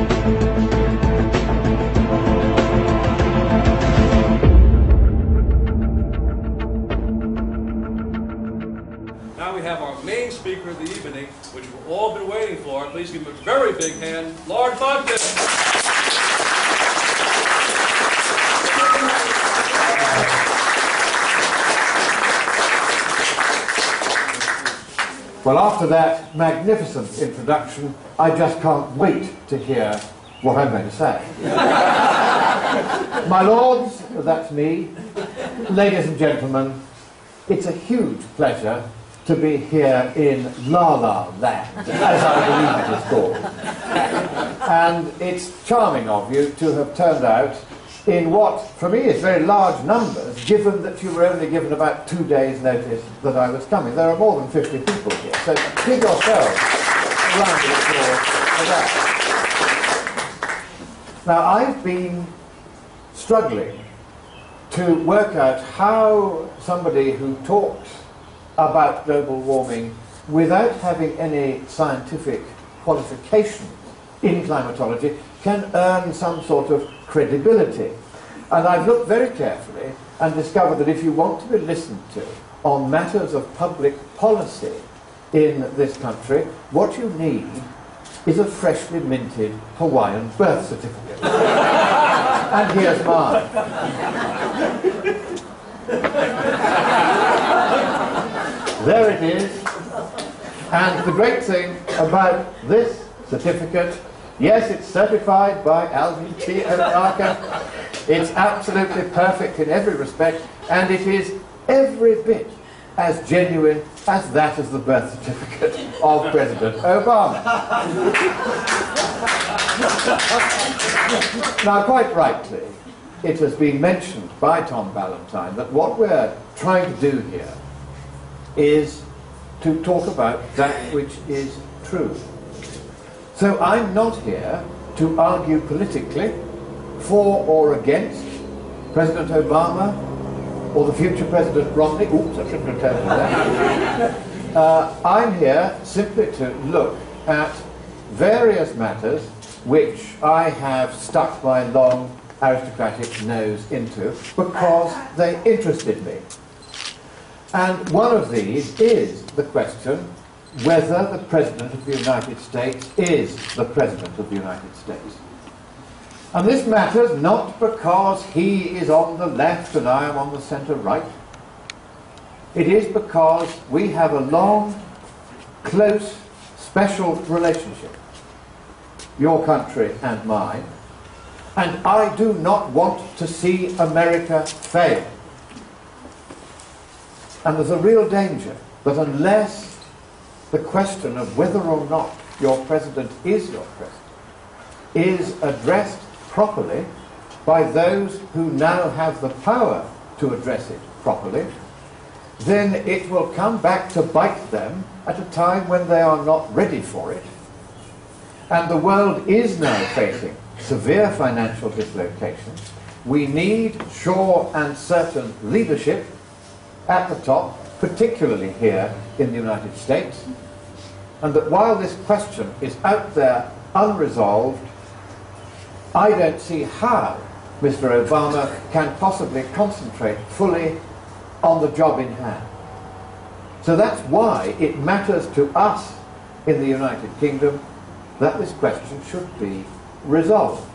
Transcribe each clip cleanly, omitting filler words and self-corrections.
Now we have our main speaker of the evening, which we've all been waiting for. Please give him a very big hand, Lord Monckton. Well, after that magnificent introduction, I just can't wait to hear what I'm going to say. My lords, that's me, ladies and gentlemen, it's a huge pleasure to be here in La La Land, as I believe it is called. And it's charming of you to have turned out in what, for me, is very large numbers, given that you were only given about 2 days' notice that I was coming. There are more than 50 people here, so give yourselves a round of applause for that. Now, I've been struggling to work out how somebody who talks about global warming without having any scientific qualifications in climatology can earn some sort of credibility. And I've looked very carefully and discovered that if you want to be listened to on matters of public policy in this country, what you need is a freshly minted Hawaiian birth certificate. And here's mine. There it is. And the great thing about this certificate, yes, it's certified by LVT Onaka. It's absolutely perfect in every respect, and it is every bit as genuine as that of the birth certificate of President Obama. Now, quite rightly, it has been mentioned by Tom Ballantyne that what we're trying to do here is to talk about that which is true. So I'm not here to argue politically for or against President Obama or the future President Romney. Oops, I shouldn't have told you that. I'm here simply to look at various matters which I have stuck my long aristocratic nose into because they interested me. And one of these is the question whether the President of the United States is the President of the United States. And this matters not because he is on the left and I am on the centre right. It is because we have a long, close, special relationship, your country and mine, and I do not want to see America fail. And there's a real danger that unless the question of whether or not your president is your president is addressed properly by those who now have the power to address it properly, then it will come back to bite them at a time when they are not ready for it. And the world is now facing severe financial dislocation. We need sure and certain leadership at the top, particularly here in the United States, and that while this question is out there unresolved, I don't see how Mr. Obama can possibly concentrate fully on the job in hand. So that's why it matters to us in the United Kingdom that this question should be resolved.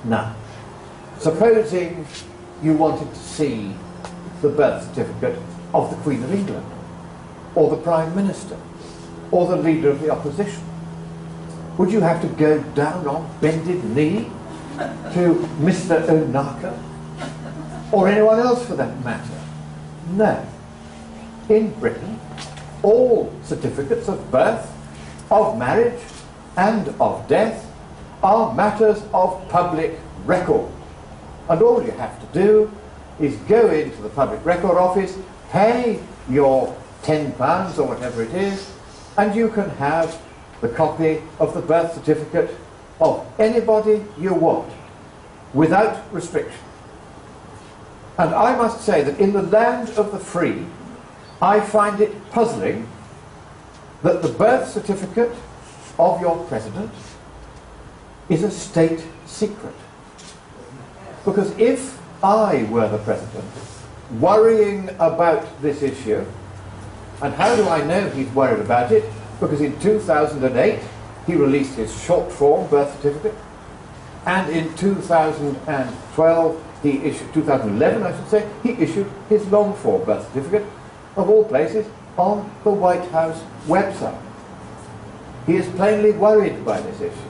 Now, supposing you wanted to see the birth certificate of the Queen of England, or the Prime Minister, or the Leader of the Opposition, would you have to go down on bended knee to Mr. Onaka, or anyone else for that matter? No. In Britain, all certificates of birth, of marriage, and of death are matters of public record. And all you have to do is go into the Public Record Office, pay your £10 or whatever it is, and you can have the copy of the birth certificate of anybody you want, without restriction. And I must say that in the land of the free, I find it puzzling that the birth certificate of your president is a state secret. Because if I were the president, worrying about this issue, and how do I know he's worried about it? Because in 2008 he released his short form birth certificate, and in 2012 he issued, 2011 I should say, he issued his long form birth certificate, of all places, on the White House website. He is plainly worried by this issue.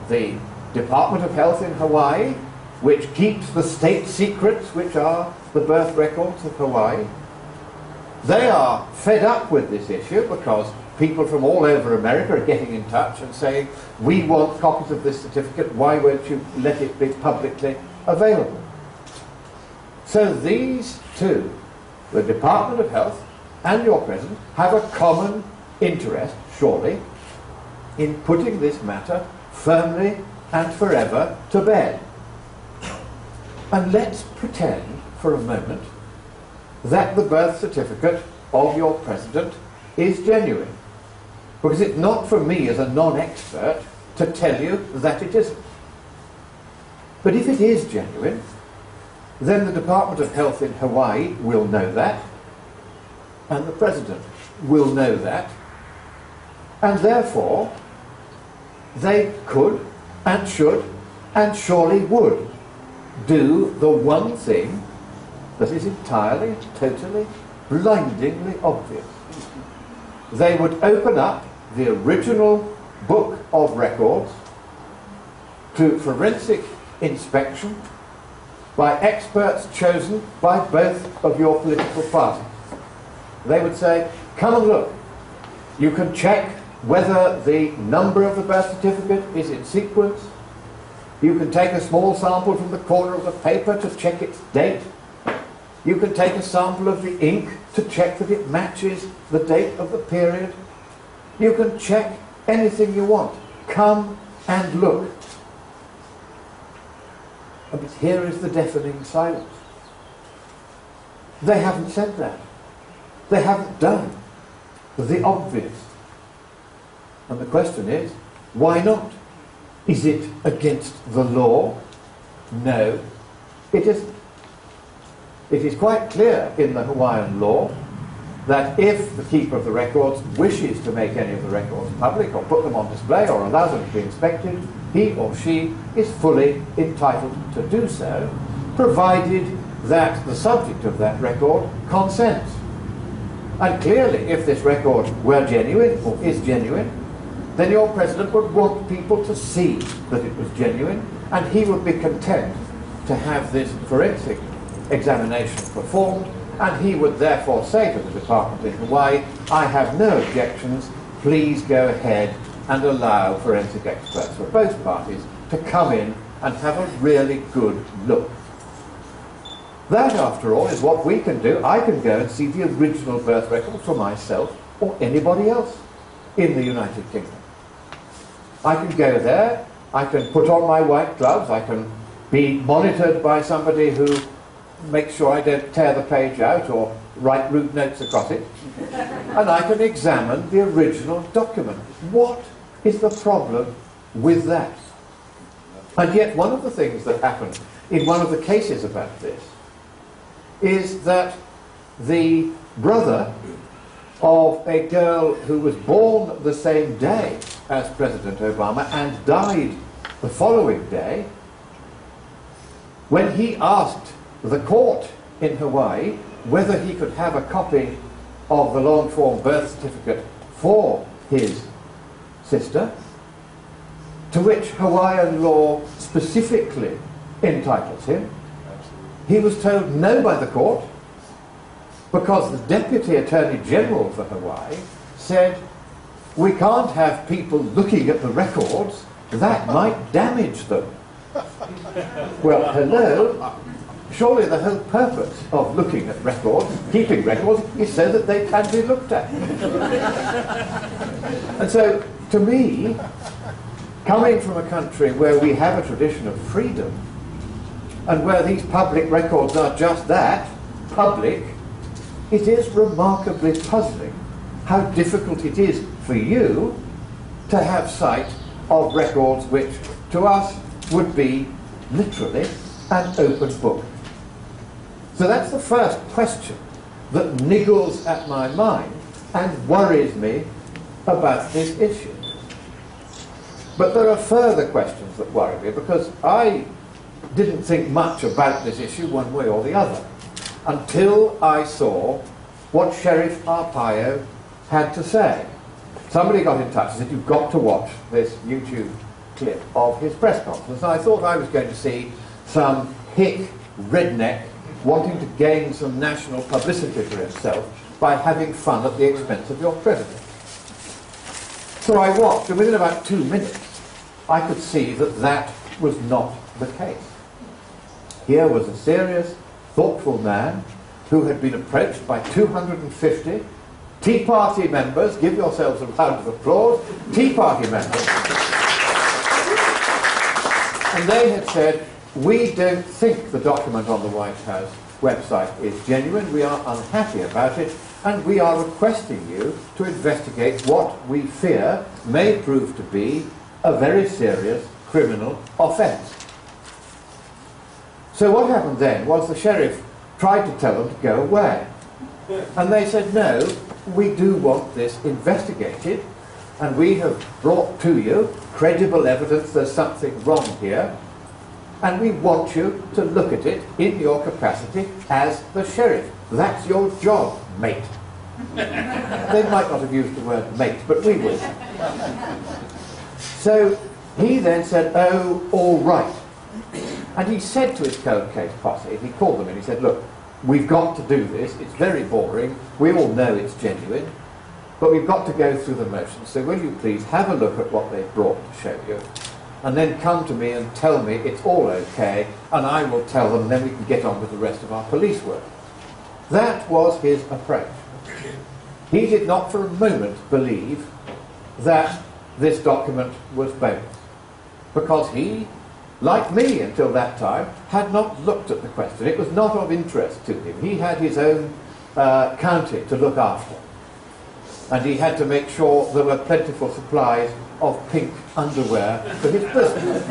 The Department of Health in Hawaii, which keeps the state secrets, which are the birth records of Hawaii, they are fed up with this issue because people from all over America are getting in touch and saying, we want copies of this certificate, why won't you let it be publicly available? So these two, the Department of Health and your President, have a common interest, surely, in putting this matter firmly and forever to bed. And let's pretend for a moment that the birth certificate of your President is genuine. Because it's not for me as a non-expert to tell you that it isn't. But if it is genuine, then the Department of Health in Hawaii will know that, and the President will know that, and therefore they could and should and surely would do the one thing that is entirely, totally, blindingly obvious. They would open up the original book of records to forensic inspection by experts chosen by both of your political parties. They would say, come and look. You can check whether the number of the birth certificate is in sequence. You can take a small sample from the corner of the paper to check its date. You can take a sample of the ink to check that it matches the date of the period. You can check anything you want. Come and look. But here is the deafening silence. They haven't said that. They haven't done the obvious. And the question is, why not? Is it against the law? No, it isn't. It is quite clear in the Hawaiian law that if the keeper of the records wishes to make any of the records public or put them on display or allow them to be inspected, he or she is fully entitled to do so, provided that the subject of that record consents. And clearly, if this record were genuine, or is genuine, then your President would want people to see that it was genuine, and he would be content to have this forensic examination performed, and he would therefore say to the Department in Hawaii, I have no objections, please go ahead and allow forensic experts for both parties to come in and have a really good look. That, after all, is what we can do. I can go and see the original birth record for myself or anybody else in the United Kingdom. I can go there, I can put on my white gloves, I can be monitored by somebody who makes sure I don't tear the page out or write rude notes across it, and I can examine the original document. What is the problem with that? And yet one of the things that happened in one of the cases about this is that the brother of a girl who was born the same day as President Obama and died the following day, when he asked the court in Hawaii whether he could have a copy of the long-form birth certificate for his sister, to which Hawaiian law specifically entitles him, he was told no by the court, because the Deputy Attorney General for Hawaii said, we can't have people looking at the records, that might damage them. Well, hello, surely the whole purpose of looking at records, keeping records, is so that they can be looked at. And so, to me, coming from a country where we have a tradition of freedom, and where these public records are just that, public, it is remarkably puzzling how difficult it is for you to have sight of records which to us would be literally an open book. So that's the first question that niggles at my mind and worries me about this issue. But there are further questions that worry me, because I didn't think much about this issue one way or the other until I saw what Sheriff Arpaio had to say. Somebody got in touch and said, you've got to watch this YouTube clip of his press conference. And I thought I was going to see some hick redneck wanting to gain some national publicity for himself by having fun at the expense of your president. So I watched, and within about 2 minutes, I could see that that was not the case. Here was a serious, thoughtful man who had been approached by 250 Tea Party members. Give yourselves a round of applause. Tea Party members. And they had said, we don't think the document on the White House website is genuine, we are unhappy about it, and we are requesting you to investigate what we fear may prove to be a very serious criminal offence. So what happened then was the sheriff tried to tell them to go away. And they said, no, we do want this investigated, and we have brought to you credible evidence there's something wrong here, and we want you to look at it in your capacity as the sheriff. That's your job, mate. They might not have used the word mate, but we would. So he then said, oh, all right. And he said to his cold case posse, he called them in, he said, look, we've got to do this, it's very boring, we all know it's genuine, but we've got to go through the motions, so will you please have a look at what they've brought to show you, and then come to me and tell me it's all okay, and I will tell them, and then we can get on with the rest of our police work. That was his approach. He did not for a moment believe that this document was bogus, because he, like me until that time, had not looked at the question. It was not of interest to him. He had his own county to look after, and he had to make sure there were plentiful supplies of pink underwear for his business.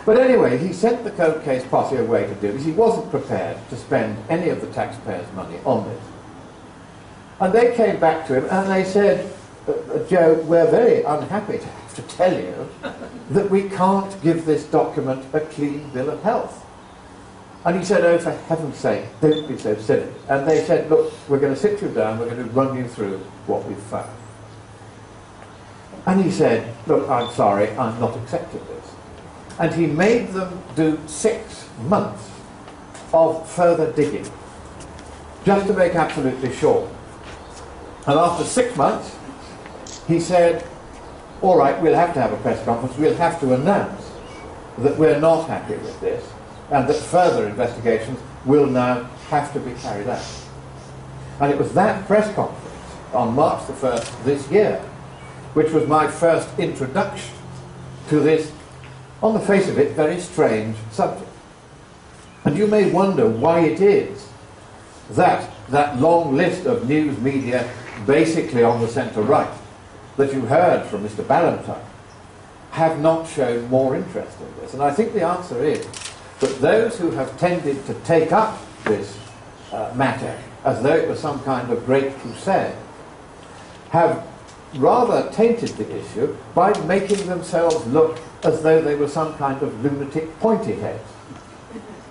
But anyway, he sent the cold case posse away to do this. He wasn't prepared to spend any of the taxpayers' money on this. And they came back to him and they said, Joe, we're very unhappy to have to tell you that we can't give this document a clean bill of health. And he said, oh, for heaven's sake, don't be so silly. And they said, look, we're going to sit you down, we're going to run you through what we've found. And he said, look, I'm sorry, I'm not accepting this. And he made them do 6 months of further digging, just to make absolutely sure. And after 6 months, he said, all right, we'll have to have a press conference, we'll have to announce that we're not happy with this, and that further investigations will now have to be carried out. And it was that press conference on March the 1st this year, which was my first introduction to this, on the face of it, very strange subject. And you may wonder why it is that that long list of news media, basically on the centre-right, that you heard from Mr. Ballantyne, have not shown more interest in this. And I think the answer is that those who have tended to take up this matter as though it was some kind of great crusade have rather tainted the issue by making themselves look as though they were some kind of lunatic pointy heads.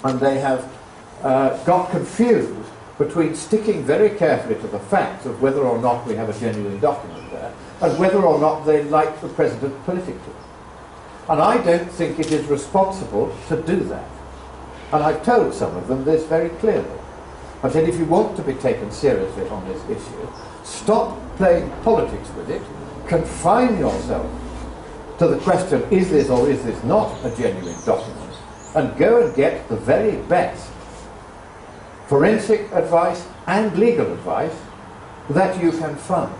And they have got confused between sticking very carefully to the facts of whether or not we have a genuine document there, and whether or not they like the president politically. And I don't think it is responsible to do that. And I've told some of them this very clearly. I said, if you want to be taken seriously on this issue, stop playing politics with it, confine yourself to the question, is this or is this not a genuine document, and go and get the very best forensic advice and legal advice that you can find.